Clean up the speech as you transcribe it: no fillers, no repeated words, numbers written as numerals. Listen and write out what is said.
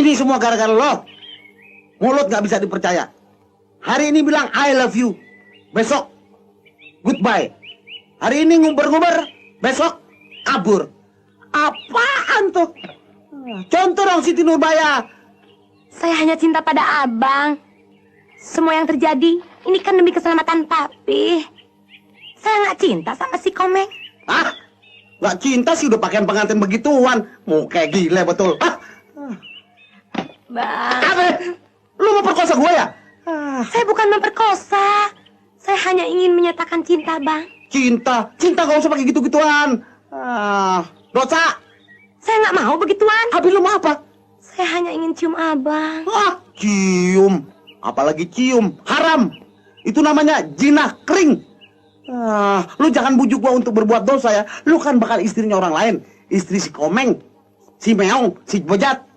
Ini semua gara-gara lo. Mulut gak bisa dipercaya. Hari ini bilang I love you. Besok goodbye. Hari ini nguber-nguber. Besok kabur. Apaan tuh? Contoh dong Siti Nurbaya. Saya hanya cinta pada abang. Semua yang terjadi ini kan demi keselamatan papi. Saya nggak cinta sama si Komeng. Hah? Nggak cinta sih udah pakaian pengantin begituan. Mau kayak gila betul. Hah? Bang. Apa? Lu mau perkosa gue ya? Saya bukan memperkosa. Saya hanya ingin menyatakan cinta, Bang. Cinta? Cinta gak usah pakai gitu-gituan. Dosa. Saya nggak mau begituan. Abi lu mau apa? Saya hanya ingin cium abang. Cium. Apalagi cium. Haram. Itu namanya jinah kering. Lu jangan bujuk gua untuk berbuat dosa ya. Lu kan bakal istrinya orang lain. Istri si Komeng, si Meong, si Bejat.